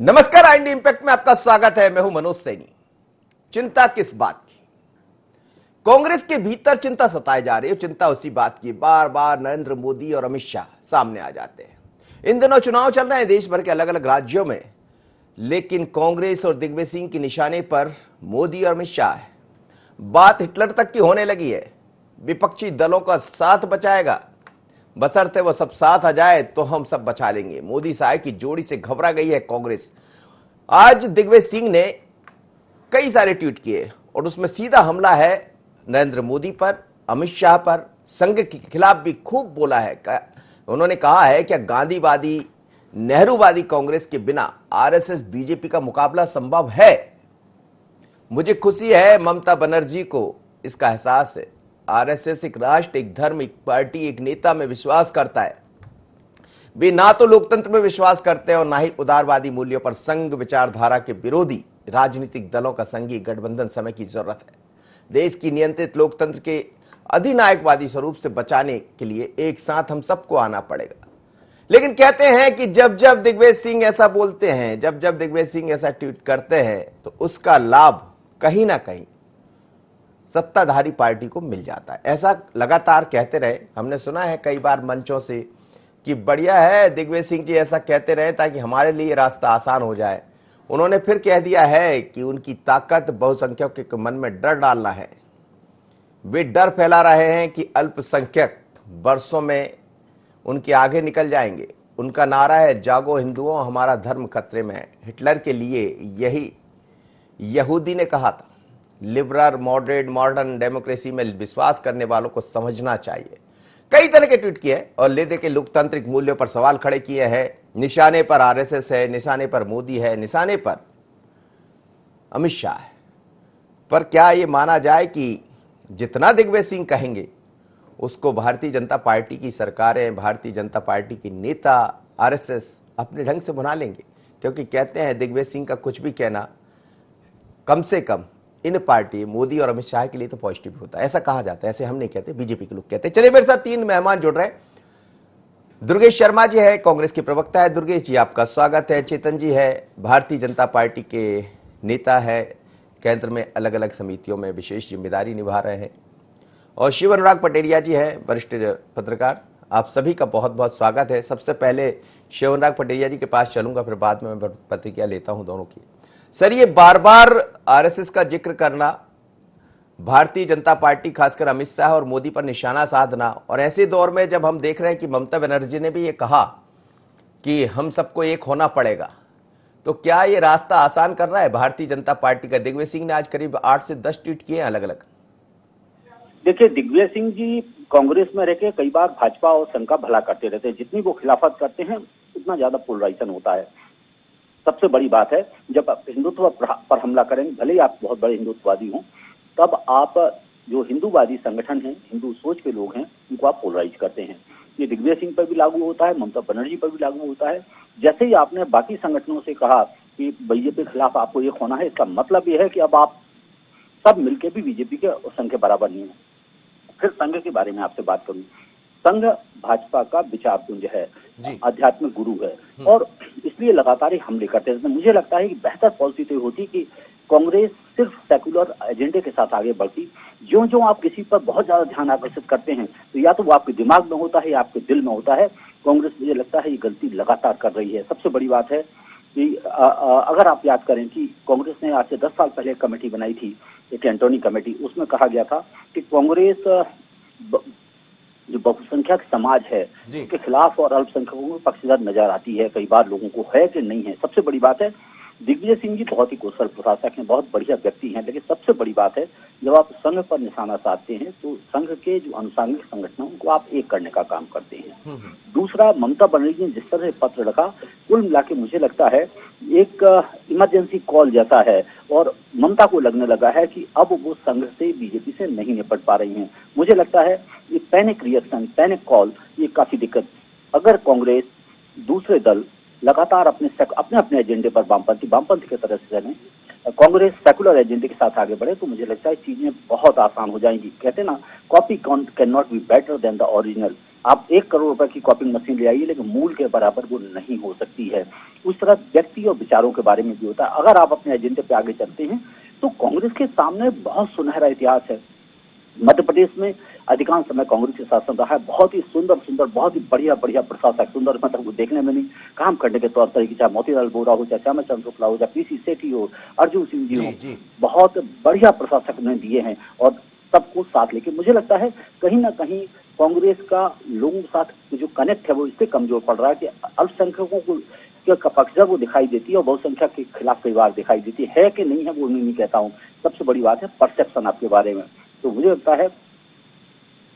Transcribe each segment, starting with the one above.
नमस्कार, IND impact में आपका स्वागत है। मैं हूं मनोज सैनी। चिंता किस बात की? कांग्रेस के भीतर चिंता सताए जा रही है। चिंता उसी बात की, बार बार नरेंद्र मोदी और अमित शाह सामने आ जाते हैं। इन दिनों चुनाव चल रहे हैं देश भर के अलग अलग राज्यों में, लेकिन कांग्रेस और दिग्विजय सिंह के निशाने पर मोदी और अमित शाह है। बात हिटलर तक की होने लगी है। विपक्षी दलों का साथ बचाएगा, बशर्ते वो सब साथ आ जाए तो हम सब बचा लेंगे। मोदी साहब की जोड़ी से घबरा गई है कांग्रेस। आज दिग्विजय सिंह ने कई सारे ट्वीट किए और उसमें सीधा हमला है नरेंद्र मोदी पर, अमित शाह पर, संघ के खिलाफ भी खूब बोला है। उन्होंने कहा है कि गांधीवादी नेहरूवादी कांग्रेस के बिना आरएसएस बीजेपी का मुकाबला संभव है। मुझे खुशी है ममता बनर्जी को इसका एहसास है। आरएसएस एक राष्ट्र, एक धर्म, एक पार्टी, एक नेता में विश्वास करता है। वे ना तो लोकतंत्र में विश्वास करते हैं और ना ही उदारवादी मूल्यों पर। संघ विचारधारा के विरोधी राजनीतिक दलों का संघीय गठबंधन समय की जरूरत है। देश की नियंत्रित लोकतंत्र के अधिनायकवादी स्वरूप से बचाने के लिए एक साथ हम सबको आना पड़ेगा। लेकिन कहते हैं कि जब जब दिग्विजय सिंह ऐसा बोलते हैं, जब जब दिग्विजय सिंह ऐसा ट्वीट करते हैं, तो उसका लाभ कहीं ना कहीं सत्ताधारी पार्टी को मिल जाता है। ऐसा लगातार कहते रहे। हमने सुना है कई बार मंचों से कि बढ़िया है दिग्विजय सिंह जी ऐसा कहते रहे ताकि हमारे लिए रास्ता आसान हो जाए। उन्होंने फिर कह दिया है कि उनकी ताकत बहुसंख्यकों के मन में डर डालना है। वे डर फैला रहे हैं कि अल्पसंख्यक वर्षों में उनके आगे निकल जाएंगे। उनका नारा है, जागो हिंदुओं, हमारा धर्म खतरे में है। हिटलर के लिए यही यहूदी ने कहा था। लिबरल, मॉडरेट, मॉडर्न डेमोक्रेसी में विश्वास करने वालों को समझना चाहिए। कई तरह के ट्वीट किए और ले दे के लोकतांत्रिक मूल्यों पर सवाल खड़े किए हैं। निशाने पर आरएसएस है, निशाने पर मोदी है, निशाने पर अमित शाह है। पर क्या यह माना जाए कि जितना दिग्विजय सिंह कहेंगे उसको भारतीय जनता पार्टी की सरकारें, भारतीय जनता पार्टी के नेता, आरएसएस अपने ढंग से बना लेंगे? क्योंकि कहते हैं दिग्विजय सिंह का कुछ भी कहना कम से कम इन पार्टी मोदी और अमित शाह के लिए तो पॉजिटिव होता है, ऐसा कहा जाता है। ऐसे हम नहीं कहते, बीजेपी के लोग कहते हैं। चलिए, मेरे साथ तीन मेहमान जुड़ रहे हैं। दुर्गेश शर्मा जी है, कांग्रेस के प्रवक्ता है। दुर्गेश जी, आपका स्वागत है। चेतन जी है, भारतीय जनता पार्टी के नेता है, केंद्र में अलग अलग समितियों में विशेष जिम्मेदारी निभा रहे हैं। और शिव अनुराग पटेरिया जी है, वरिष्ठ पत्रकार। आप सभी का बहुत बहुत स्वागत है। सबसे पहले शिव अनुराग पटेरिया जी के पास चलूंगा, फिर बाद में मैं प्रतिक्रिया लेता हूं दोनों की। सर, ये बार बार आरएसएस का जिक्र करना, भारतीय जनता पार्टी खासकर अमित शाह और मोदी पर निशाना साधना, और ऐसे दौर में जब हम देख रहे हैं कि ममता बनर्जी ने भी ये कहा कि हम सबको एक होना पड़ेगा, तो क्या ये रास्ता आसान कर रहा है भारतीय जनता पार्टी का? दिग्विजय सिंह ने आज करीब 8 से 10 ट्वीट किए हैं अलग अलग। देखिए, दिग्विजय सिंह जी कांग्रेस में रहकर कई बार भाजपा और संघ का भला करते रहते हैं। जितनी वो खिलाफत करते हैं उतना ज्यादा पोलराइजेशन होता है। सबसे बड़ी बात है, जब आप हिंदुत्व पर हमला करेंगे, भले ही आप बहुत बड़े हिंदुत्ववादी हों, तब आप जो हिंदूवादी संगठन हैं, हिंदू सोच के लोग हैं, उनको आप पोलराइज करते हैं। ये दिग्विजय सिंह पर भी लागू होता है, ममता बनर्जी पर भी लागू होता है। जैसे ही आपने बाकी संगठनों से कहा कि बीजेपी के खिलाफ आपको एक होना है, इसका मतलब यह है कि अब आप सब मिलकर भी बीजेपी के संघ के बराबर नहीं है। फिर संघ के बारे में आपसे बात करूं। संघ भाजपा का विचार पुंज है, आध्यात्मिक गुरु है, और इसलिए लगातार हमले करते हैं। मुझे लगता है कि बेहतर पॉलिसी तो होती कि कांग्रेस सिर्फ सेकुलर एजेंडे के साथ आगे बढ़ती। जो जो आप किसी पर बहुत ज्यादा ध्यान आकर्षित करते हैं, तो या तो वो आपके दिमाग में होता है या आपके दिल में होता है। कांग्रेस, मुझे लगता है, ये गलती लगातार कर रही है। सबसे बड़ी बात है कि अगर आप याद करें कि कांग्रेस ने आज से 10 साल पहले एक कमेटी बनाई थी, एक एंटोनी कमेटी। उसमें कहा गया था कि कांग्रेस जो बहुसंख्यक समाज है उसके खिलाफ और अल्पसंख्यकों में पक्षधर नजर आती है। कई बार लोगों को है कि नहीं है। सबसे बड़ी बात है, दिग्विजय सिंह जी बहुत ही कुशल प्रशासक हैं, बहुत बढ़िया व्यक्ति हैं, लेकिन सबसे बड़ी बात है, जब आप संघ पर निशाना साधते हैं तो संघ के जो अनुसांगिक संगठन उनको आप एक करने का काम करते हैं। दूसरा, ममता बनर्जी ने जिस तरह से पत्र रखा, कुल मिला के मुझे लगता है एक इमरजेंसी कॉल जैसा है, और ममता को लगने लगा है कि अब वो संघ से, बीजेपी से नहीं निपट पा रही हैं। मुझे लगता है ये पैनिक रिएक्शन, पैनिक कॉल, ये काफी दिक्कत। अगर कांग्रेस, दूसरे दल लगातार अपने अपने एजेंडे पर वामपंथी की तरह से चलें, कांग्रेस सेकुलर एजेंडे के साथ आगे बढ़े, तो मुझे लगता है चीजें बहुत आसान हो जाएंगी। कहते हैं ना, copy can not be better than the original. आप 1 करोड़ रुपए की कॉपिंग मशीन ले आइए, लेकिन मूल के बराबर वो नहीं हो सकती है। उस तरह व्यक्ति और विचारों के बारे में भी होता है। अगर आप अपने एजेंडे पे आगे चलते हैं तो कांग्रेस के सामने बहुत सुनहरा इतिहास है। मध्य प्रदेश में अधिकांश समय कांग्रेस के शासन रहा है। बहुत ही सुंदर सुंदर, बहुत ही बढ़िया बढ़िया प्रशासक, सुंदर मतलब वो देखने में नहीं, काम करने के तौर तरीके, चाहे मोतीलाल वोरा हो, चाहे श्यामा चंद्र शुक्ला हो, चाहे पीसी सेठी हो, अर्जुन सिंह जी हो, जी। बहुत बढ़िया प्रशासक ने दिए हैं और सबको साथ लेके मुझे लगता है कहीं ना कहीं कांग्रेस का लोगों के साथ जो कनेक्ट है वो इससे कमजोर पड़ रहा है कि अल्पसंख्यकों को का पक्ष जब वो दिखाई देती है और बहुसंख्यक के खिलाफ कई बार दिखाई देती है कि नहीं है वो नहीं कहता हूँ। सबसे बड़ी बात है परसेप्शन आपके बारे में। तो मुझे लगता है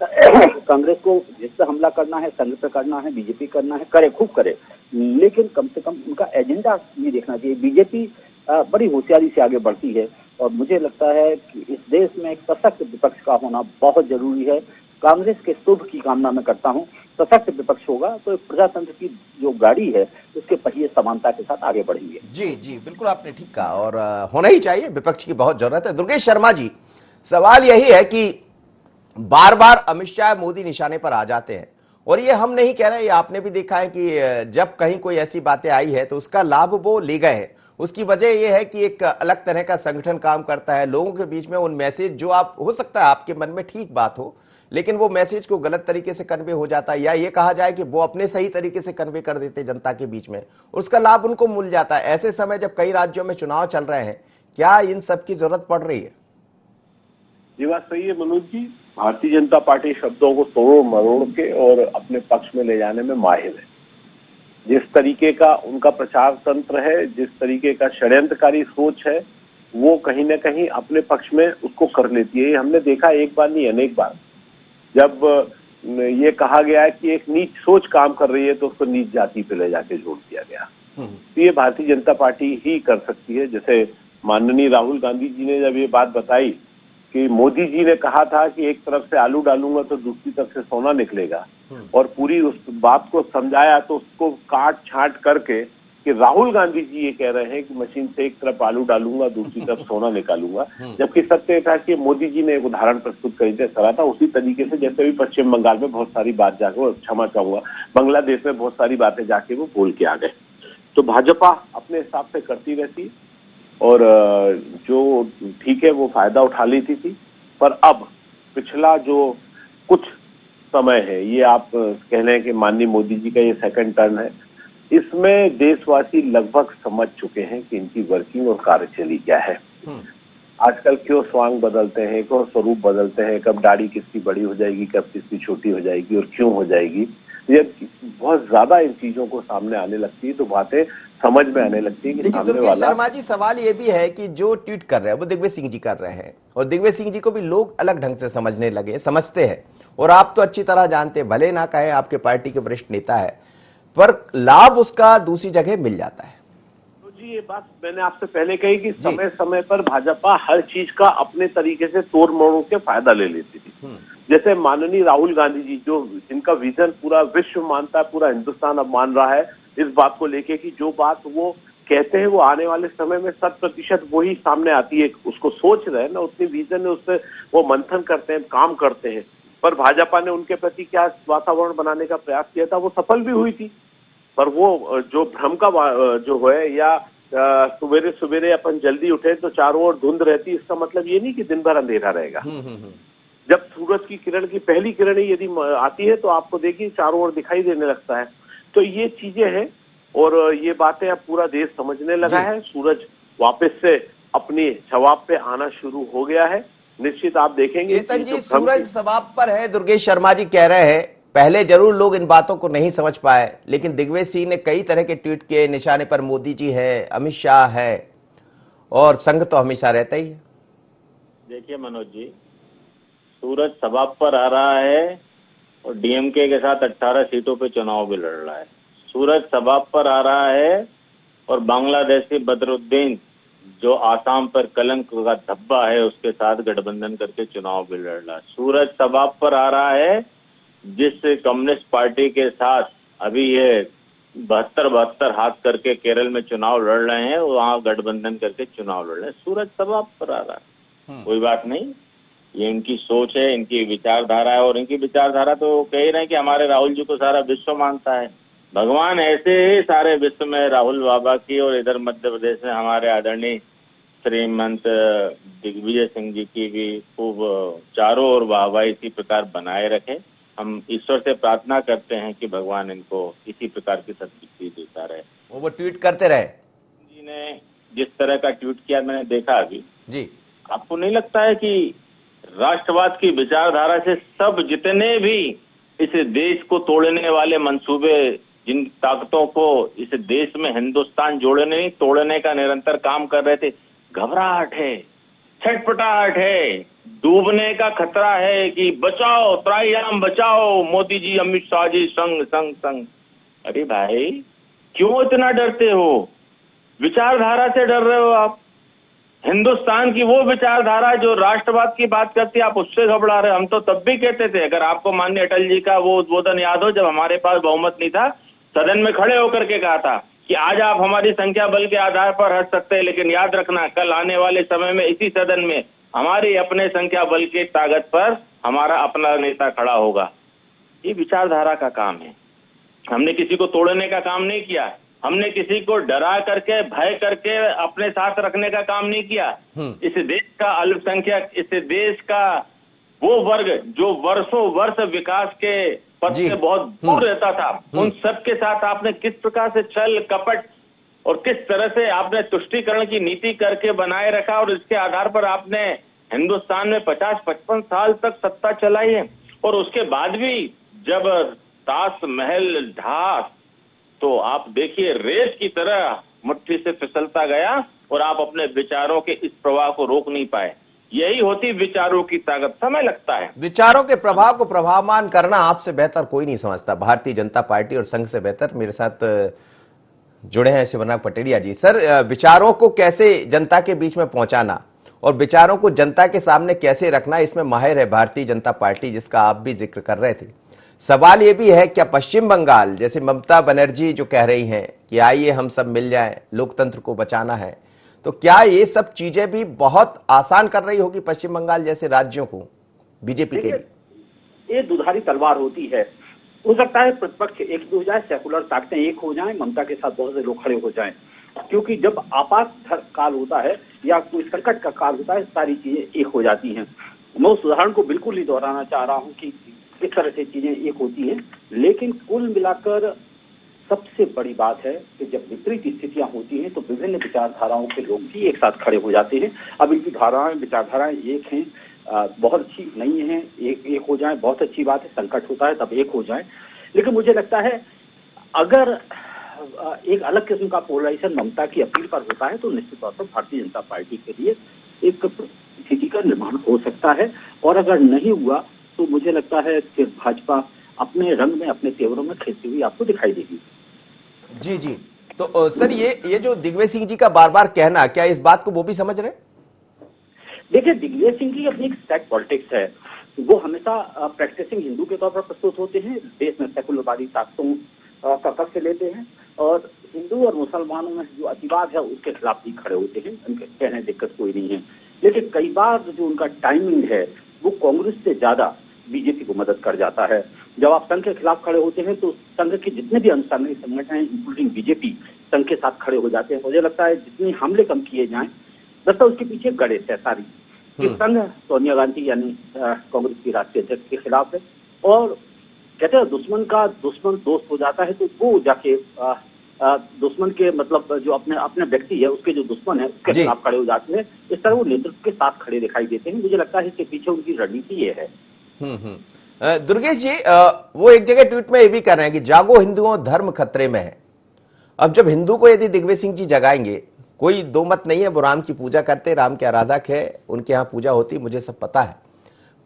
कांग्रेस को जिस पे हमला करना है, संघ पे करना है, बीजेपी करना है, करे, खूब करे, लेकिन कम से कम उनका एजेंडा ये देखना चाहिए। बीजेपी बड़ी होशियारी से आगे बढ़ती है और मुझे लगता है कि इस देश में एक सशक्त विपक्ष का होना बहुत जरूरी है। कांग्रेस के शुभ की कामना मैं करता हूँ। सशक्त विपक्ष होगा तो एक प्रजातंत्र की जो गाड़ी है उसके पहिए समानता के साथ आगे बढ़ेंगे। जी जी, बिल्कुल आपने ठीक कहा और होना ही चाहिए, विपक्ष की बहुत जरूरत है। दुर्गेश शर्मा जी, सवाल यही है कि बार बार अमित शाह, मोदी निशाने पर आ जाते हैं और ये हम नहीं कह रहे, ये आपने भी देखा है कि जब कहीं कोई ऐसी बातें आई है तो उसका लाभ वो ले गए हैं। उसकी वजह यह है कि एक अलग तरह का संगठन काम करता है लोगों के बीच में। उन मैसेज जो आप, हो सकता है आपके मन में ठीक बात हो, लेकिन वो मैसेज को गलत तरीके से कन्वे हो जाता है, या ये कहा जाए कि वो अपने सही तरीके से कन्वे कर देते जनता के बीच में, उसका लाभ उनको मिल जाता है। ऐसे समय जब कई राज्यों में चुनाव चल रहे हैं, क्या इन सब की जरूरत पड़ रही है? ये बात सही है मनोज जी। भारतीय जनता पार्टी शब्दों को तोड़ मरोड़ के और अपने पक्ष में ले जाने में माहिर है। जिस तरीके का उनका प्रचार तंत्र है, जिस तरीके का षड्यंत्रकारी सोच है, वो कहीं ना कहीं अपने पक्ष में उसको कर लेती है। हमने देखा एक बार नहीं अनेक बार, जब ये कहा गया है कि एक नीच सोच काम कर रही है तो उसको नीच जाति पे ले जाके जोड़ दिया गया। तो ये भारतीय जनता पार्टी ही कर सकती है। जैसे माननीय राहुल गांधी जी ने जब ये बात बताई कि मोदी जी ने कहा था कि एक तरफ से आलू डालूंगा तो दूसरी तरफ से सोना निकलेगा, और पूरी उस बात को समझाया तो उसको काट छांट करके कि राहुल गांधी जी ये कह रहे हैं कि मशीन से एक तरफ आलू डालूंगा दूसरी तरफ सोना निकालूंगा, जबकि सत्य था कि मोदी जी ने एक उदाहरण प्रस्तुत करा था। उसी तरीके से जैसे भी पश्चिम बंगाल में बहुत सारी बात जाके, क्षमा चाहूंगा, बांग्लादेश में बहुत सारी बातें जाके वो बोल के आ गए। तो भाजपा अपने हिसाब से करती रहती और जो ठीक है वो फायदा उठा लेती थी। पर अब पिछला जो कुछ समय है, ये आप कह रहे हैं कि माननीय मोदी जी का ये सेकंड टर्न है, इसमें देशवासी लगभग समझ चुके हैं कि इनकी वर्किंग और कार्यशैली क्या है। आजकल क्यों स्वांग बदलते हैं, क्यों स्वरूप बदलते हैं, कब दाढ़ी किसकी बड़ी हो जाएगी, कब किसकी छोटी हो जाएगी और क्यों हो जाएगी, ये बहुत ज्यादा इन चीजों को सामने आने लगती है तो बातें समझ में आने लगती है कि लेकिन सामने दुर्गेश वाला। शर्मा जी, सवाल ये भी है कि जो ट्वीट कर रहे हैं वो दिग्विजय सिंह जी कर रहे हैं, और दिग्विजय सिंह जी को भी लोग अलग ढंग से समझने लगे, समझते हैं, और आप तो अच्छी तरह जानते हैं, भले ना कहें आपके पार्टी के वरिष्ठ नेता है, पर लाभ उसका दूसरी जगह मिल जाता है। तो जी ये बात मैंने आपसे पहले कही कि समय समय पर भाजपा हर चीज का अपने तरीके से तोड़ मरोड़ के फायदा ले लेती थी। जैसे माननीय राहुल गांधी जी, जो जिनका विजन पूरा विश्व मानता है, पूरा हिंदुस्तान अब मान रहा है इस बात को लेके कि जो बात वो कहते हैं वो आने वाले समय में 100% वही सामने आती है। उसको सोच रहे हैं ना, उतनी विजन है, उससे वो मंथन करते हैं, काम करते हैं। पर भाजपा ने उनके प्रति क्या वातावरण बनाने का प्रयास किया था, वो सफल भी हुई थी। पर वो जो भ्रम का जो है, या सवेरे सवेरे अपन जल्दी उठे तो चारों ओर धुंध रहती, इसका मतलब ये नहीं कि दिन भर अंधेरा रहेगा। जब सूरज की किरण की पहली किरण यदि आती है तो आपको देखिए चारों ओर दिखाई देने लगता है। तो ये चीजें हैं और ये बातें अब पूरा देश समझने लगा है। सूरज वापस से अपनी जवाब पे आना शुरू हो गया है। निश्चित आप देखेंगे चेतन जी, सूरज सवाब पर है, दुर्गेश शर्मा जी कह रहे हैं। पहले जरूर लोग इन बातों को नहीं समझ पाए, लेकिन दिग्विजय सिंह ने कई तरह के ट्वीट किए, निशाने पर मोदी जी है, अमित शाह है, और संघ तो हमेशा रहता ही है। देखिए मनोज जी, सूरज सबाब पर आ रहा है और डीएमके के साथ 18 सीटों पे चुनाव भी लड़ रहा है। सूरज सबाब पर आ रहा है और बांग्लादेशी बदरुद्दीन जो आसाम पर कलंक का धब्बा है उसके साथ गठबंधन करके चुनाव भी लड़ रहा है। सूरज सबाब पर आ रहा है जिस कम्युनिस्ट पार्टी के साथ अभी ये 72 हाथ करके केरल में चुनाव लड़ रहे हैं, वहां गठबंधन करके चुनाव लड़ रहे हैं। सूरज सबाब पर आ रहा है, कोई बात नहीं। ये इनकी सोच है, इनकी विचारधारा है, और इनकी विचारधारा तो कह ही रहे हैं कि हमारे राहुल जी को सारा विश्व मानता है। भगवान ऐसे ही सारे विश्व में राहुल बाबा की और इधर मध्य प्रदेश में हमारे आदरणीय श्रीमंत दिग्विजय सिंह जी की भी खूब चारों ओर वाहवाही इसी प्रकार बनाए रखे। हम ईश्वर से प्रार्थना करते हैं कि भगवान इनको इसी प्रकार की सद्बुद्धि देता रहे। वो ट्वीट करते रहे। जी ने जिस तरह का ट्वीट किया मैंने देखा अभी जी, आपको नहीं लगता है कि राष्ट्रवाद की विचारधारा से सब जितने भी इस देश को तोड़ने वाले मंसूबे, जिन ताकतों को इस देश में हिंदुस्तान जोड़ने नहीं तोड़ने का निरंतर काम कर रहे थे, घबराहट है, छटपटाहट है, डूबने का खतरा है कि बचाओ त्राईयाम बचाओ, मोदी जी अमित शाह जी संग संग संग। अरे भाई क्यों इतना डरते हो? विचारधारा से डर रहे हो आप। हिंदुस्तान की वो विचारधारा जो राष्ट्रवाद की बात करती है, आप उससे घबरा रहे हो। हम तो तब भी कहते थे, अगर आपको माननीय अटल जी का वो उद्बोधन याद हो, जब हमारे पास बहुमत नहीं था, सदन में खड़े होकर के कहा था कि आज आप हमारी संख्या बल के आधार पर हट सकते हैं, लेकिन याद रखना कल आने वाले समय में इसी सदन में हमारी अपने संख्या बल की ताकत पर हमारा अपना नेता खड़ा होगा। ये विचारधारा का काम है। हमने किसी को तोड़ने का काम नहीं किया, हमने किसी को डरा करके भय करके अपने साथ रखने का काम नहीं किया। इस देश का अल्पसंख्यक, इस देश का वो वर्ग जो वर्षों वर्ष विकास के पथ से बहुत दूर रहता था, उन सबके साथ आपने किस प्रकार से छल कपट और किस तरह से आपने तुष्टीकरण की नीति करके बनाए रखा, और इसके आधार पर आपने हिंदुस्तान में 50-55 साल तक सत्ता चलाई है। और उसके बाद भी जब ताज महल ढहा तो आप देखिए रेत की तरह मुट्ठी से फिसलता गया और आप अपने विचारों के इस प्रवाह को रोक नहीं पाए। यही होती विचारों की ताकत। समय लगता है। विचारों के प्रभाव को प्रभावमान करना आपसे बेहतर कोई नहीं समझता। भारतीय जनता पार्टी और संघ से बेहतर। मेरे साथ जुड़े हैं शिवनाथ पटेरिया जी। सर, विचारों को कैसे जनता के बीच में पहुंचाना और विचारों को जनता के सामने कैसे रखना, इसमें माहिर है भारतीय जनता पार्टी, जिसका आप भी जिक्र कर रहे थे। सवाल ये भी है, क्या पश्चिम बंगाल जैसे ममता बनर्जी जो कह रही हैं कि आइए हम सब मिल जाएं, लोकतंत्र को बचाना है, तो क्या ये सब चीजें भी बहुत आसान कर रही होगी पश्चिम बंगाल जैसे राज्यों को बीजेपी के लिए? ये दुधारी तलवार होती है। हो सकता है प्रतिपक्ष एक हो जाए, सेकुलर ताकतें एक हो जाएं, ममता के साथ बहुत से लोग खड़े हो जाएं, क्योंकि जब आपात काल होता है या कोई संकट का काल होता है, सारी चीजें एक हो जाती हैं। मैं उस उदाहरण को बिल्कुल नहीं दोहराना चाह रहा हूँ कि इस तरह से चीजें एक होती हैं, लेकिन कुल मिलाकर सबसे बड़ी बात है कि जब विपरीत स्थितियां होती हैं तो विभिन्न विचारधाराओं के लोग भी एक साथ खड़े हो जाते हैं। अब इनकी विचारधाराएं एक हैं, बहुत अच्छी नहीं है, एक हो जाए बहुत अच्छी बात है, संकट होता है तब एक हो जाए। लेकिन मुझे लगता है अगर एक अलग किस्म का पोलराइजेशन ममता की अपील पर होता है तो निश्चित तौर पर भारतीय जनता पार्टी के लिए एक स्थिति का निर्माण हो सकता है। और अगर नहीं हुआ तो मुझे लगता है कि भाजपा अपने रंग में, अपने तेवरों में खेलती हुई आपको दिखाई देगी। जी जी। तो सर, ये जो दिग्विजय सिंह जी का बार बार कहना, क्या इस बात को वो भी समझ रहे हैं? देखिए, दिग्विजय सिंह की अपनी एक स्टैक पॉलिटिक्स है। वो हमेशा प्रैक्टिसिंग हिंदू के तौर पर प्रस्तुत होते हैं, देश में सेकुलरवादी ताकतों का पक्ष लेते हैं और हिंदू और मुसलमानों में जो अतिवाद है उसके खिलाफ भी खड़े होते हैं। उनके कहने दिक्कत कोई नहीं है, लेकिन कई बार जो उनका टाइमिंग है वो कांग्रेस से ज्यादा बीजेपी को मदद कर जाता है। जब आप संघ के खिलाफ खड़े होते हैं तो संघ के जितने भी अनुसांगिक संगठन हैं इंक्लूडिंग बीजेपी संघ के साथ खड़े हो जाते हैं। मुझे लगता है जितनी हमले कम किए जाएं, दरअसल उसके पीछे गणेश है सारी कि संघ सोनिया गांधी यानी कांग्रेस की राष्ट्रीय अध्यक्ष के खिलाफ है, और कहते हैं दुश्मन का दुश्मन दोस्त हो जाता है, तो वो जाके दुश्मन के मतलब जो अपने व्यक्ति है उसके जो दुश्मन है उसके खिलाफ खड़े हो जाते हैं। इस तरह वो नेतृत्व के साथ खड़े दिखाई देते हैं। मुझे लगता है इसके पीछे उनकी रणनीति ये है। दुर्गेश जी, वो एक जगह ट्वीट में ये भी कर रहे हैं कि जागो हिंदुओं, धर्म खतरे में है। अब जब हिंदू को यदि दिग्विजय सिंह जी जगाएंगे, कोई दो मत नहीं है, वो राम की पूजा करते, राम के आराधक है, उनके यहाँ पूजा होती, मुझे सब पता है।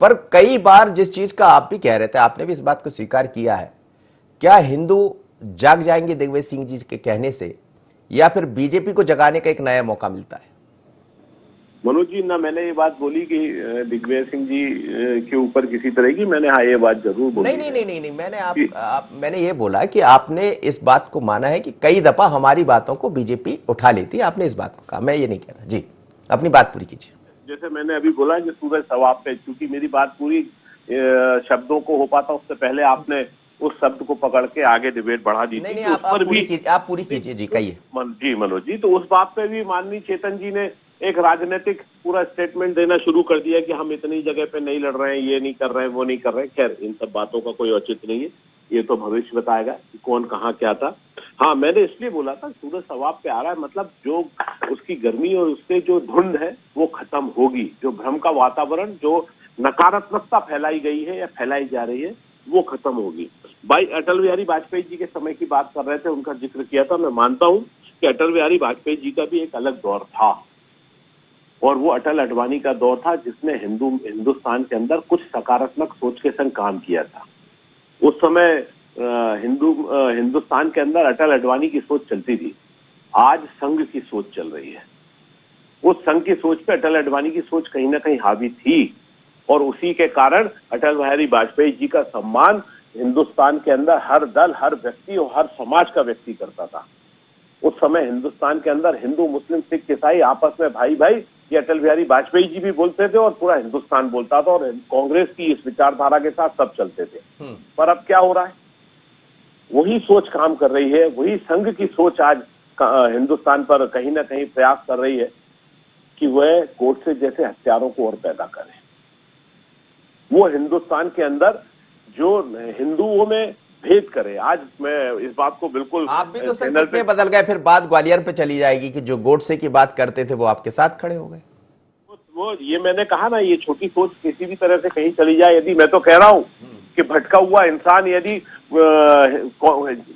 पर कई बार जिस चीज का आप भी कह रहे थे, आपने भी इस बात को स्वीकार किया है, क्या हिंदू जाग जाएंगे दिग्विजय सिंह जी के कहने से, या फिर बीजेपी को जगाने का एक नया मौका मिलता है? मनोज जी, ना मैंने ये बात बोली कि दिग्विजय सिंह जी के ऊपर किसी तरह की, मैंने हाँ ये बात जरूर बोली। नहीं, मैंने ये बोला कि आपने इस बात को माना है कि कई दफा हमारी बातों को बीजेपी उठा लेती है, आपने इस बात को कहा, मैं ये नहीं कह रहा। जी, अपनी बात पूरी कीजिए। जैसे मैंने अभी बोला कि सूरज सवाब पे, क्योंकि मेरी बात पूरी शब्दों को हो पाता उससे पहले आपने उस शब्द को पकड़ के आगे डिबेट बढ़ा दी नहीं थी। नहीं, उस पर भी आप पूरी कीजिए जी, कहिए। जी मनोज जी, तो उस बात पे भी माननीय चेतन जी ने एक राजनीतिक पूरा स्टेटमेंट देना शुरू कर दिया कि हम इतनी जगह पे नहीं लड़ रहे हैं, ये नहीं कर रहे हैं, वो नहीं कर रहे हैं। खैर इन सब बातों का कोई औचित्य नहीं है, ये तो भविष्य बताएगा कि कौन कहाँ क्या था। हाँ, मैंने इसलिए बोला था सूरज सवाब पे आ रहा है, मतलब जो उसकी गर्मी और उससे जो धुंध है वो खत्म होगी। जो भ्रम का वातावरण, जो नकारात्मकता फैलाई गई है या फैलाई जा रही है, वो खत्म होगी। भाई अटल बिहारी वाजपेयी जी के समय की बात कर रहे थे, उनका जिक्र किया था। मैं मानता हूं कि अटल बिहारी वाजपेयी जी का भी एक अलग दौर था और वो अटल अडवाणी का दौर था जिसने हिंदुस्तान के अंदर कुछ सकारात्मक सोच के संग काम किया था। उस समय हिंदुस्तान के अंदर अटल अडवाणी की सोच चलती थी, आज संघ की सोच चल रही है। उस संघ की सोच पे अटल अडवाणी की सोच कहीं ना कहीं हावी थी और उसी के कारण अटल बिहारी वाजपेयी जी का सम्मान हिंदुस्तान के अंदर हर दल, हर व्यक्ति और हर समाज का व्यक्ति करता था। उस समय हिंदुस्तान के अंदर हिंदू, मुस्लिम, सिख, ईसाई आपस में भाई भाई, ये अटल बिहारी वाजपेयी जी भी बोलते थे और पूरा हिंदुस्तान बोलता था और कांग्रेस की इस विचारधारा के साथ सब चलते थे। पर अब क्या हो रहा है? वही सोच काम कर रही है, वही संघ की सोच आज हिंदुस्तान पर कहीं ना कहीं प्रयास कर रही है कि वह गोडसे जैसे हत्यारों को और पैदा करे। वो हिंदुस्तान के अंदर जो हिंदुओं में भेद करे। आज मैं इस बात को बिल्कुल, आप भी तो संकट पे बदल गए, फिर बात ग्वालियर पे चली जाएगी कि जो गोडसे की बात करते थे वो आपके साथ खड़े हो गए। वो ये मैंने कहा ना, ये छोटी सोच किसी भी तरह से कहीं चली जाए, यदि मैं तो कह रहा हूं कि भटका हुआ इंसान यदि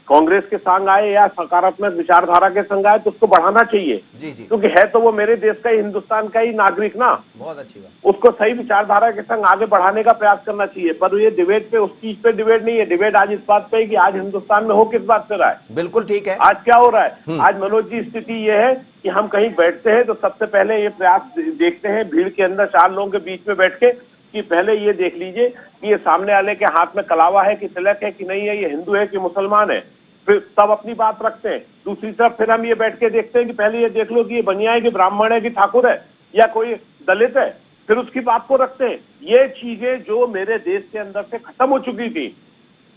कांग्रेस के संग आए या सकारात्मक विचारधारा के संग आए तो उसको बढ़ाना चाहिए। जी जी, क्योंकि है तो वो मेरे देश का ही, हिंदुस्तान का ही नागरिक ना। बहुत अच्छी बात। उसको सही विचारधारा के संग आगे बढ़ाने का प्रयास करना चाहिए। पर ये डिबेट पे, उस चीज पे डिबेट नहीं है। डिबेट आज इस बात पे है कि आज हिंदुस्तान में हो किस बात पे रहा है। बिल्कुल ठीक है। आज क्या हो रहा है? आज मनोज जी स्थिति ये है कि हम कहीं बैठते हैं तो सबसे पहले ये प्रयास देखते हैं भीड़ के अंदर 4 लोगों के बीच में बैठ के कि पहले ये देख लीजिए कि ये सामने वाले के हाथ में कलावा है कि तिलक है कि नहीं है, ये हिंदू है कि मुसलमान है। फिर सब अपनी बात रखते हैं। दूसरी तरफ फिर हम ये बैठ के देखते हैं कि पहले ये देख लो कि ये बनिया है कि ब्राह्मण है कि ठाकुर है या कोई दलित है, फिर उसकी बात को रखते हैं। ये चीजें जो मेरे देश के अंदर से खत्म हो चुकी थी,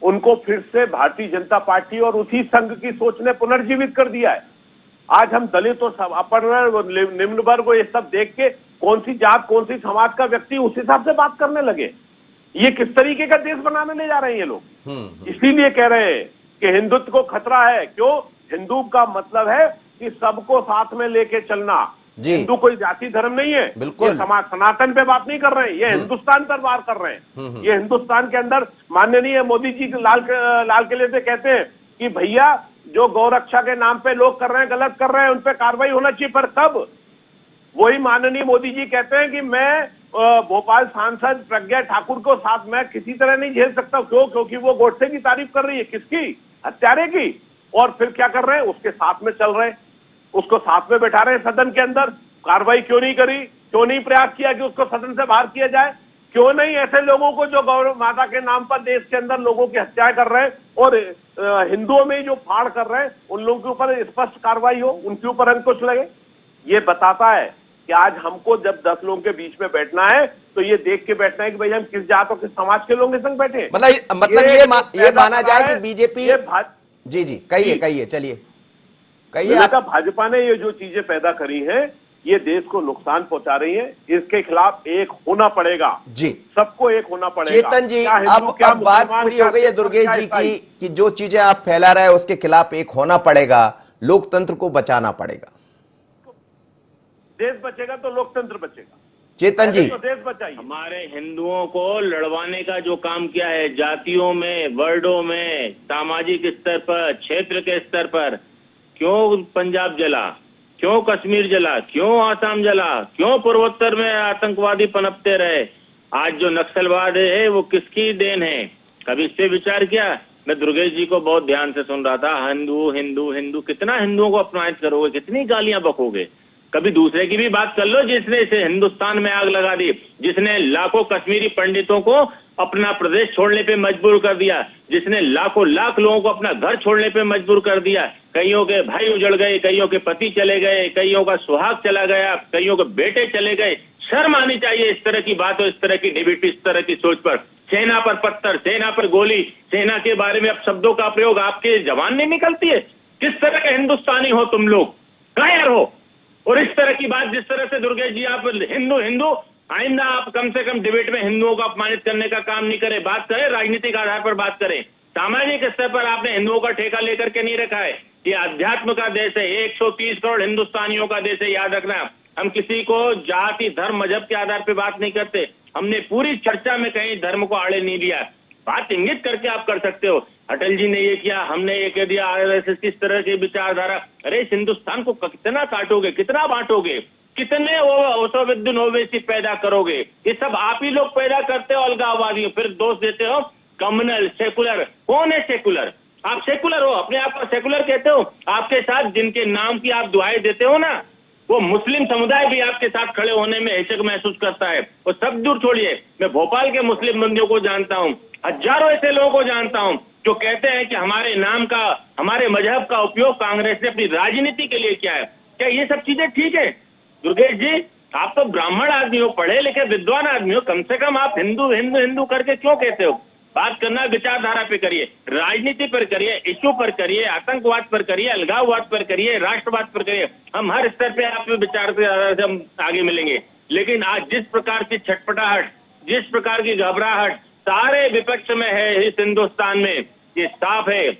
उनको फिर से भारतीय जनता पार्टी और उसी संघ की सोच ने पुनर्जीवित कर दिया है। आज हम दलित और अपर निम्न वर्ग ये सब देख के कौन सी जात, कौन सी समाज का व्यक्ति, उस हिसाब से बात करने लगे। ये किस तरीके का देश बनाने ले जा रहे हैं ये लोग। इसीलिए कह रहे हैं कि हिंदुत्व को खतरा है। क्यों? हिंदू का मतलब है कि सबको साथ में लेके चलना। हिंदू कोई जाति धर्म नहीं है। बिल्कुल। ये समाज सनातन पे बात नहीं कर रहे हैं, ये हिंदुस्तान पर बात कर रहे हैं। ये हिंदुस्तान के अंदर माननीय मोदी जी लाल किले से कहते हैं कि भैया जो गौरक्षा के नाम पे लोग कर रहे हैं, गलत कर रहे हैं, उन पे कार्रवाई होना चाहिए। पर कब? वही माननीय मोदी जी कहते हैं कि मैं भोपाल सांसद प्रज्ञा ठाकुर को साथ में किसी तरह नहीं झेल सकता। क्यों? क्योंकि वो गोडसे की तारीफ कर रही है। किसकी? हत्यारे की। और फिर क्या कर रहे हैं? उसके साथ में चल रहे हैं, उसको साथ में बैठा रहे हैं सदन के अंदर। कार्रवाई क्यों नहीं करी? क्यों नहीं प्रयास किया कि उसको सदन से बाहर किया जाए? क्यों नहीं ऐसे लोगों को जो गौ माता के नाम पर देश के अंदर लोगों की हत्या कर रहे हैं और हिंदुओं में जो फाड़ कर रहे हैं, उन लोगों के ऊपर स्पष्ट कार्रवाई हो, उनके ऊपर अंकुश लगे? ये बताता है कि आज हमको जब 10 लोगों के बीच में बैठना है तो ये देख के बैठना है कि भाई हम किस जात और किस समाज के लोगों के संग बैठे। मतलब ये माना जाए कि बीजेपी, जी जी कहिए, चलिए कहिए। भाजपा ने ये जो चीजें पैदा करी हैं, ये देश को नुकसान पहुंचा रही है। इसके खिलाफ एक होना पड़ेगा जी, सबको एक होना पड़ेगा। चेतन जी, अब बात पूरी हो गई है दुर्गेश जी की कि जो चीजें आप फैला रहे हैं उसके खिलाफ एक होना पड़ेगा, लोकतंत्र को बचाना पड़ेगा। देश बचेगा तो लोकतंत्र बचेगा। चेतन जी, तो देश बचाइए। हमारे हिंदुओं को लड़वाने का जो काम किया है, जातियों में, वर्डों में, सामाजिक स्तर पर, क्षेत्र के स्तर पर, क्यों पंजाब जला, क्यों कश्मीर जला, क्यों आसाम जला, क्यों पूर्वोत्तर में आतंकवादी पनपते रहे? आज जो नक्सलवाद है वो किसकी देन है? कभी इस पे विचार किया? मैं दुर्गेश जी को बहुत ध्यान से सुन रहा था। हिंदू हिंदू हिंदू, कितना हिंदुओं को अपमानित करोगे, कितनी गालियां बकोगे? कभी दूसरे की भी बात कर लो जिसने इसे हिंदुस्तान में आग लगा दी, जिसने लाखों कश्मीरी पंडितों को अपना प्रदेश छोड़ने पे मजबूर कर दिया, जिसने लाखों लाख लोगों को अपना घर छोड़ने पे मजबूर कर दिया। कईयों के भाई उजड़ गए, कईयों के पति चले गए, कईयों का सुहाग चला गया, कईयों के बेटे चले गए, शर्म आनी चाहिए इस तरह की बात और इस तरह की डिबेट, इस तरह की सोच पर। सेना पर पत्थर, सेना पर गोली, सेना के बारे में अब शब्दों का प्रयोग आपके जबान नहीं निकलती है? किस तरह के हिंदुस्तानी हो तुम लोग, कायर हो? और इस तरह की बात जिस तरह से दुर्गेश जी आप हिंदू हिंदू, आइंदा आप कम से कम डिबेट में हिंदुओं को अपमानित करने का काम नहीं करें, बात करें राजनीतिक आधार पर बात करें। सामाजिक स्तर पर आपने हिंदुओं का ठेका लेकर के नहीं रखा है। ये अध्यात्म का देश है, 130 करोड़ हिंदुस्तानियों का देश है, याद रखना। हम किसी को जाति धर्म मजहब के आधार पर बात नहीं करते। हमने पूरी चर्चा में कहीं धर्म को आड़े नहीं लिया। बात इंगित करके आप कर सकते हो, अटल जी ने ये किया, हमने ये कह दिया, आरएसएस किस तरह की विचारधारा। अरे इस हिंदुस्तान को कितना काटोगे, कितना बांटोगे, कितने ओसोविद्दीन ओवैसी पैदा करोगे? ये सब आप ही लोग पैदा करते हो, अलगाववादी। फिर दोष देते हो कम्युनल, सेकुलर। कौन है सेकुलर? आप सेकुलर हो, अपने आप को सेकुलर कहते हो। आपके साथ जिनके नाम की आप दुआएं देते हो ना, वो मुस्लिम समुदाय भी आपके साथ खड़े होने में हिचक महसूस करता है। और सब दूर छोड़िए, मैं भोपाल के मुस्लिम बंदियों को जानता हूं, हजारों ऐसे लोगों को जानता हूं जो कहते हैं कि हमारे नाम का, हमारे मजहब का उपयोग कांग्रेस ने अपनी राजनीति के लिए किया है। क्या ये सब चीजें ठीक है? दुर्गेश जी, आप तो ब्राह्मण आदमी हो, पढ़े लिखे विद्वान आदमी हो, कम से कम आप हिंदू हिंदू हिंदू करके क्यों कहते हो? बात करना विचारधारा पे करिए, राजनीति पर करिए, इश्यू पर करिए, आतंकवाद पर करिए, अलगाववाद पर करिए, राष्ट्रवाद पर करिए। हम हर स्तर पे आपके विचार के आधार से हम आगे मिलेंगे। लेकिन आज जिस प्रकार की छटपटाहट, जिस प्रकार की घबराहट सारे विपक्ष में है इस हिंदुस्तान में, ये साफ है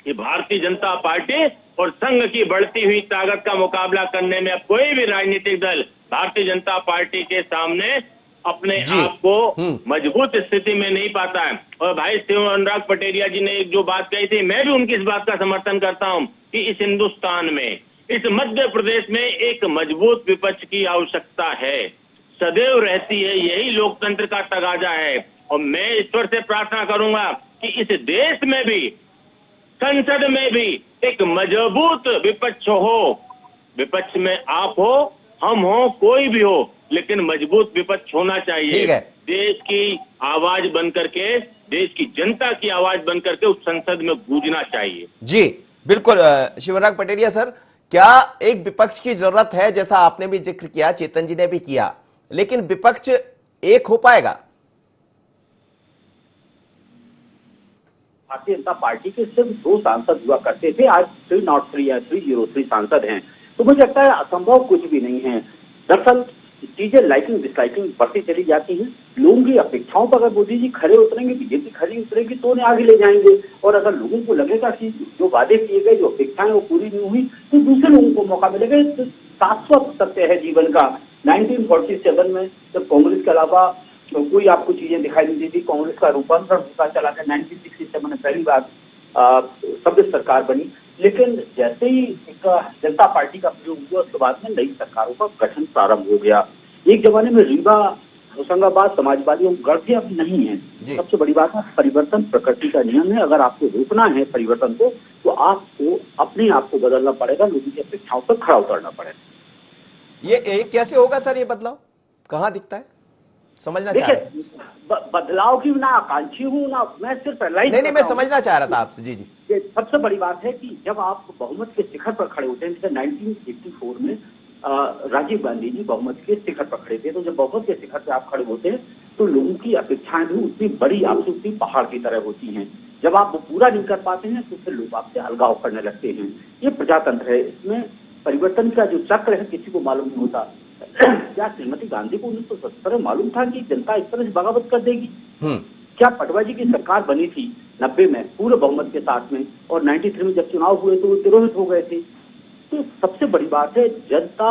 कि भारतीय जनता पार्टी और संघ की बढ़ती हुई ताकत का मुकाबला करने में अब कोई भी राजनीतिक दल भारतीय जनता पार्टी के सामने अपने आप को मजबूत स्थिति में नहीं पाता है। और भाई शिव अनुराग पटेरिया जी ने एक जो बात कही थी, मैं भी उनकी इस बात का समर्थन करता हूं कि इस हिंदुस्तान में, इस मध्य प्रदेश में एक मजबूत विपक्ष की आवश्यकता है, सदैव रहती है। यही लोकतंत्र का तगाजा है। और मैं ईश्वर से प्रार्थना करूंगा कि इस देश में भी, संसद में भी एक मजबूत विपक्ष हो। विपक्ष में आप हो, हम हो, कोई भी हो, लेकिन मजबूत विपक्ष होना चाहिए। देश की आवाज बनकर के, देश की जनता की आवाज बनकर के उस संसद में गूंजना चाहिए। जी बिल्कुल शिवराग पटेरिया सर, क्या एक विपक्ष की जरूरत है? जैसा आपने भी जिक्र किया, चेतन जी ने भी किया, लेकिन विपक्ष एक हो पाएगा? भारतीय जनता पार्टी के सिर्फ 2 सांसद हुआ करते थे, आज 303 या 303 सांसद हैं। तो मुझे लगता है असंभव कुछ भी नहीं है। दरअसल चीजें लाइकिंग डिसलाइकिंग बढ़ती चली जाती हैं। लोगों की अपेक्षाओं पर अगर मोदी जी खड़े उतरेंगे, बीजेपी खड़ी उतरेगी तो उन्हें आगे ले जाएंगे। और अगर लोगों को लगेगा कि जो वादे किए गए, जो अपेक्षाएं वो पूरी नहीं हुई, तो दूसरे लोगों को मौका मिलेगा। तो शाश्वत सत्य है जीवन का। 1947 में जब कांग्रेस के अलावा तो कोई आपको चीजें दिखाई नहीं देती, कांग्रेस का रूपांतरण होता चला गया। 1967 में पहली बार सभ्य सरकार बनी। लेकिन जैसे ही एक जनता पार्टी का प्रयोग हुआ, उसके बाद में नई सरकारों का गठन प्रारंभ हो गया। एक जमाने में रीवा, होशंगाबाद समाजवादी गढ़ भी अब नहीं है। सबसे बड़ी बात है, परिवर्तन प्रकृति का नियम है। अगर आपको रोकना है परिवर्तन को, तो आपको अपने आप को बदलना पड़ेगा, लोगों की अपेक्षाओं पर खड़ा उतरना पड़ेगा। ये कैसे होगा सर? ये बदलाव कहाँ दिखता है, समझना चाह रहा हूं। बदलाव की ना आकांक्षी हूँ ना मैं, सिर्फ नहीं, मैं समझना चाह रहा था आपसे। जी। सबसे बड़ी बात है कि जब आप बहुमत के शिखर पर खड़े होते हैं, जैसे 1984 में राजीव गांधी जी बहुमत के शिखर पर खड़े थे, तो जब बहुमत के शिखर पर आप खड़े होते हैं तो लोगों की अपेक्षाएं भी उतनी बड़ी, आपसे उतनी पहाड़ की तरह होती हैं। जब आप वो पूरा नहीं कर पाते हैं तो फिर लोग आपसे अलगाव करने लगते हैं। ये प्रजातंत्र है, इसमें परिवर्तन का जो चक्र है किसी को मालूम नहीं होता। क्या श्रीमती गांधी को 1970 में मालूम था कि जनता इस तरह से बगावत कर देगी? क्या पटवा जी की सरकार बनी थी 90 में पूरे बहुमत के साथ में, और 93 में जब चुनाव हुए तो वो तिरोहित हो गए थे। तो सबसे बड़ी बात है, जनता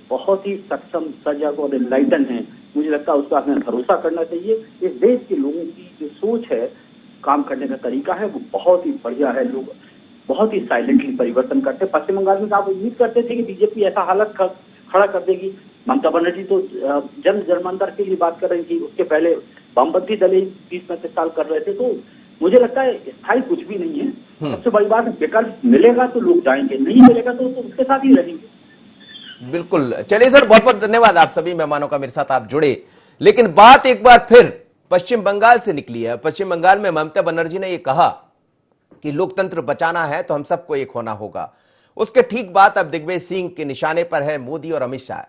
बहुत ही सक्षम, सजग और एनलाइटन है। मुझे लगता है उसका हमें भरोसा करना चाहिए। इस देश के लोगों की जो सोच है, काम करने का तरीका है, वो बहुत ही बढ़िया है। लोग बहुत ही साइलेंटली परिवर्तन करते। पश्चिम बंगाल में आप उम्मीद करते थे कि बीजेपी ऐसा हालत खड़ा कर देगी। ममता बनर्जी तो जन जन्मांतर के लिए बात कर रही थी, उसके पहले वामपंथी दल 30-35 साल कर रहे थे। तो मुझे लगता है स्थायी कुछ भी नहीं है। सबसे बड़ी बात है, विकल्प मिलेगा तो लोग जाएंगे, नहीं मिलेगा तो उसके साथ ही रहेंगे। बिल्कुल। चलिए सर, बहुत बहुत धन्यवाद आप सभी मेहमानों का, मेरे साथ आप जुड़े। लेकिन बात एक बार फिर पश्चिम बंगाल से निकली है। पश्चिम बंगाल में ममता बनर्जी ने यह कहा कि लोकतंत्र बचाना है तो हम सबको एक होना होगा। उसके ठीक बाद अब दिग्विजय सिंह के निशाने पर है मोदी और अमित शाह।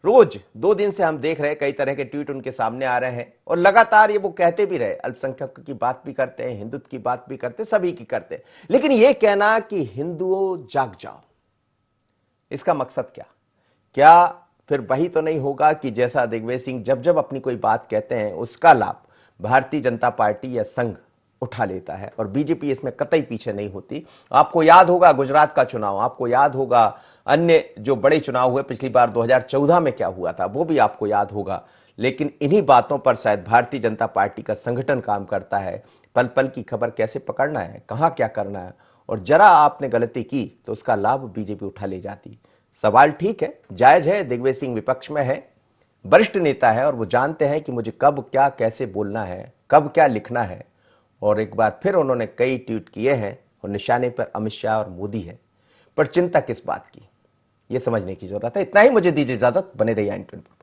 रोज 2 दिन से हम देख रहे हैं कई तरह के ट्वीट उनके सामने आ रहे हैं और लगातार ये वो कहते भी रहे, अल्पसंख्यकों की बात भी करते हैं, हिंदुत्व की बात भी करते हैं, सभी की करते हैं। लेकिन ये कहना कि हिंदुओं जाग जाओ, इसका मकसद क्या? क्या फिर वही तो नहीं होगा कि जैसा दिग्विजय सिंह जब जब अपनी कोई बात कहते हैं उसका लाभ भारतीय जनता पार्टी या संघ उठा लेता है और बीजेपी इसमें कतई पीछे नहीं होती? आपको याद होगा गुजरात का चुनाव, आपको याद होगा अन्य जो बड़े चुनाव हुए पिछली बार 2014 में क्या हुआ था, वो भी आपको याद होगा। लेकिन इन्हीं बातों पर शायद भारतीय जनता पार्टी का संगठन काम करता है। पल पल की खबर कैसे पकड़ना है, कहां क्या करना है, और जरा आपने गलती की तो उसका लाभ बीजेपी उठा ले जाती। सवाल ठीक है, जायज है, दिग्विजय सिंह विपक्ष में है, वरिष्ठ नेता है और वो जानते हैं कि मुझे कब क्या कैसे बोलना है, कब क्या लिखना है। और एक बार फिर उन्होंने कई ट्वीट किए हैं और निशाने पर अमित शाह और मोदी है। पर चिंता किस बात की, ये समझने की जरूरत है। इतना ही, मुझे दीजिए इजाजत, बने रहिए IN24।